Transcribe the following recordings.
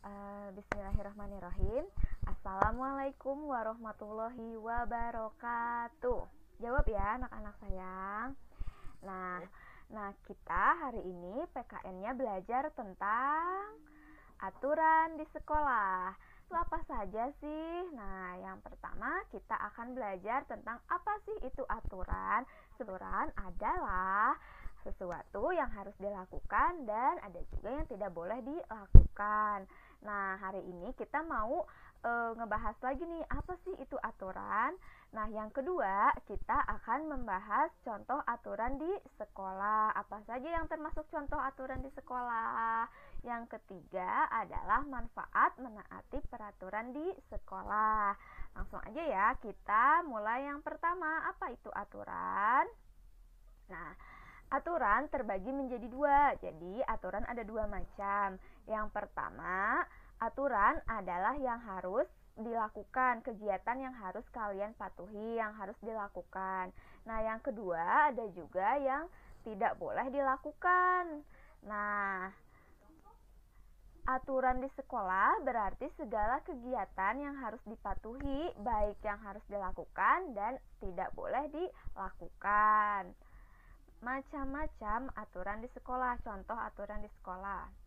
Bismillahirrahmanirrahim. Assalamualaikum warahmatullahi wabarakatuh. Jawab ya anak-anak sayang. Nah, kita hari ini PKN-nya belajar tentang aturan di sekolah. Itu apa saja sih? Nah, yang pertama kita akan belajar tentang apa sih itu aturan. Aturan adalah sesuatu yang harus dilakukan dan ada juga yang tidak boleh dilakukan. Nah, hari ini kita mau ngebahas lagi nih, apa sih itu aturan? Nah, yang kedua, kita akan membahas contoh aturan di sekolah. Apa saja yang termasuk contoh aturan di sekolah? Yang ketiga adalah manfaat menaati peraturan di sekolah. Langsung aja ya, kita mulai yang pertama. Apa itu aturan? Nah, aturan terbagi menjadi dua. Jadi, aturan ada dua macam. Yang pertama, aturan adalah yang harus dilakukan, kegiatan yang harus kalian patuhi, yang harus dilakukan. Nah, yang kedua ada juga yang tidak boleh dilakukan. Nah, aturan di sekolah berarti segala kegiatan yang harus dipatuhi, baik yang harus dilakukan dan tidak boleh dilakukan. Macam-macam aturan di sekolah. Contoh aturan di sekolah.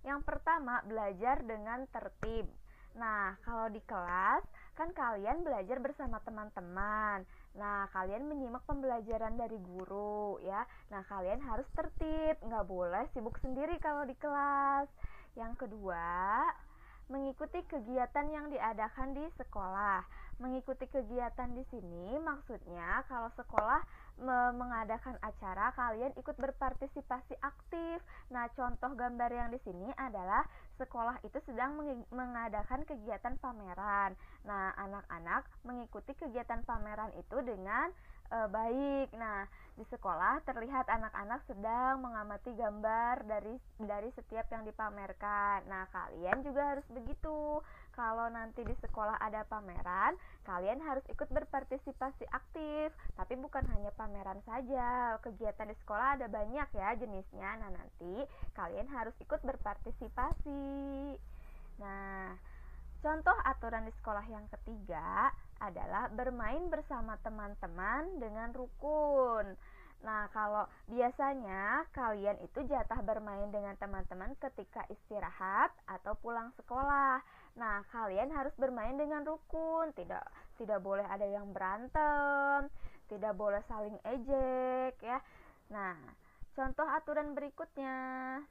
Yang pertama, belajar dengan tertib. Nah, kalau di kelas kan kalian belajar bersama teman-teman. Nah, kalian menyimak pembelajaran dari guru ya. Nah, kalian harus tertib, nggak boleh sibuk sendiri kalau di kelas. Yang kedua, mengikuti kegiatan yang diadakan di sekolah. Mengikuti kegiatan di sini maksudnya kalau sekolah mengadakan acara, kalian ikut berpartisipasi aktif. Nah, contoh gambar yang di sini adalah sekolah itu sedang mengadakan kegiatan pameran. Nah, anak-anak mengikuti kegiatan pameran itu dengan baik. Nah, di sekolah terlihat anak-anak sedang mengamati gambar dari setiap yang dipamerkan. Nah, kalian juga harus begitu. Kalau nanti di sekolah ada pameran, kalian harus ikut berpartisipasi aktif. Tapi bukan hanya pameran saja, kegiatan di sekolah ada banyak ya jenisnya. Nah, nanti kalian harus ikut berpartisipasi. Nah, contoh aturan di sekolah yang ketiga adalah bermain bersama teman-teman dengan rukun. Nah, kalau biasanya kalian itu jatah bermain dengan teman-teman ketika istirahat atau pulang sekolah. Nah, kalian harus bermain dengan rukun, tidak boleh ada yang berantem, tidak boleh saling ejek ya. Nah, contoh aturan berikutnya,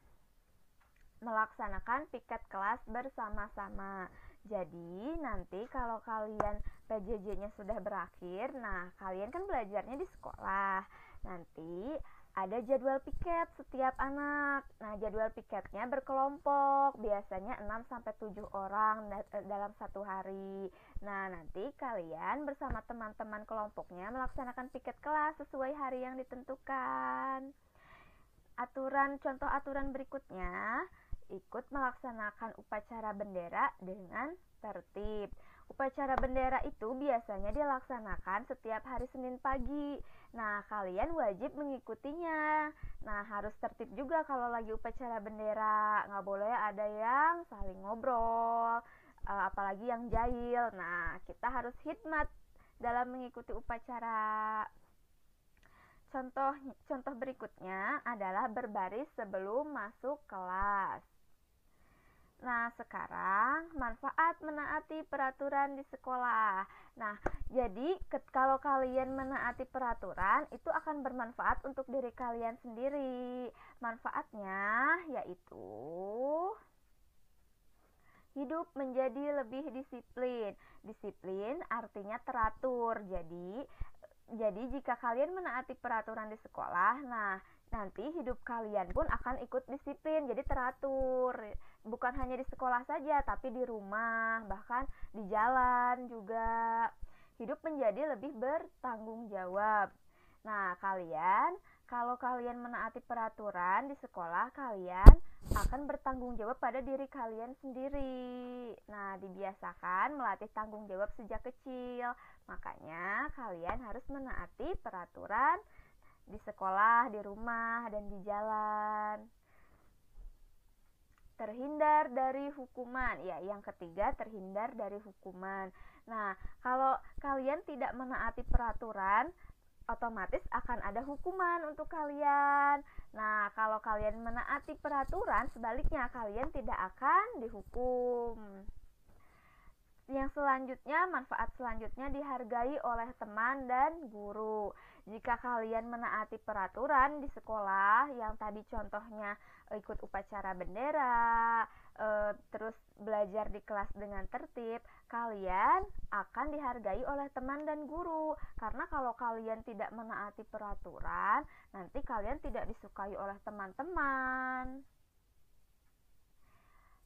melaksanakan piket kelas bersama-sama. Jadi, nanti kalau kalian PJJ-nya sudah berakhir, nah kalian kan belajarnya di sekolah. Nanti ada jadwal piket setiap anak. Nah, jadwal piketnya berkelompok, biasanya 6-7 orang dalam satu hari. Nah, nanti kalian bersama teman-teman kelompoknya melaksanakan piket kelas sesuai hari yang ditentukan. Contoh aturan berikutnya, ikut melaksanakan upacara bendera dengan tertib. Upacara bendera itu biasanya dilaksanakan setiap hari Senin pagi. Nah, kalian wajib mengikutinya. Nah, harus tertib juga kalau lagi upacara bendera. Nggak boleh ada yang saling ngobrol, apalagi yang jahil. Nah, kita harus hikmat dalam mengikuti upacara. Contoh berikutnya adalah berbaris sebelum masuk kelas. Nah, sekarang manfaat menaati peraturan di sekolah. Nah, jadi kalau kalian menaati peraturan, itu akan bermanfaat untuk diri kalian sendiri. Manfaatnya yaitu hidup menjadi lebih disiplin. Disiplin artinya teratur. Jadi jika kalian menaati peraturan di sekolah, nah nanti hidup kalian pun akan ikut disiplin, jadi teratur. Bukan hanya di sekolah saja, tapi di rumah, bahkan di jalan juga. Hidup menjadi lebih bertanggung jawab. Nah, kalau kalian menaati peraturan di sekolah, kalian akan bertanggung jawab pada diri kalian sendiri. Nah, dibiasakan melatih tanggung jawab sejak kecil. Makanya kalian harus menaati peraturan di sekolah, di rumah, dan di jalan. terhindar dari hukuman. Ya, yang ketiga terhindar dari hukuman. Nah, kalau kalian tidak menaati peraturan, otomatis akan ada hukuman untuk kalian. Nah, kalau kalian menaati peraturan, sebaliknya kalian tidak akan dihukum. Yang selanjutnya, manfaat selanjutnya dihargai oleh teman dan guru. Jika kalian menaati peraturan di sekolah, yang tadi contohnya ikut upacara bendera, terus belajar di kelas dengan tertib, kalian akan dihargai oleh teman dan guru. Karena kalau kalian tidak menaati peraturan, nanti kalian tidak disukai oleh teman-teman.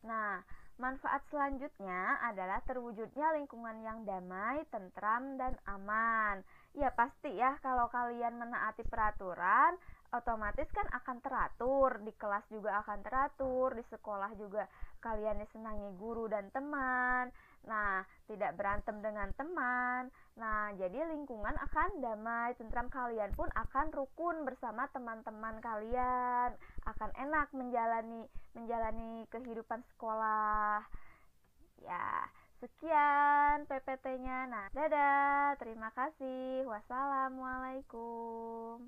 Nah, manfaat selanjutnya adalah terwujudnya lingkungan yang damai, tentram, dan aman. Ya pasti ya, kalau kalian menaati peraturan, otomatis kan akan teratur, di kelas juga akan teratur, di sekolah juga kalian disenangi guru dan teman. Nah, tidak berantem dengan teman. Nah, jadi lingkungan akan damai, tentram, kalian pun akan rukun bersama teman-teman kalian. Akan enak menjalani kehidupan sekolah. Ya, sekian PPT-nya. Nah, dadah. Terima kasih. Wassalamualaikum.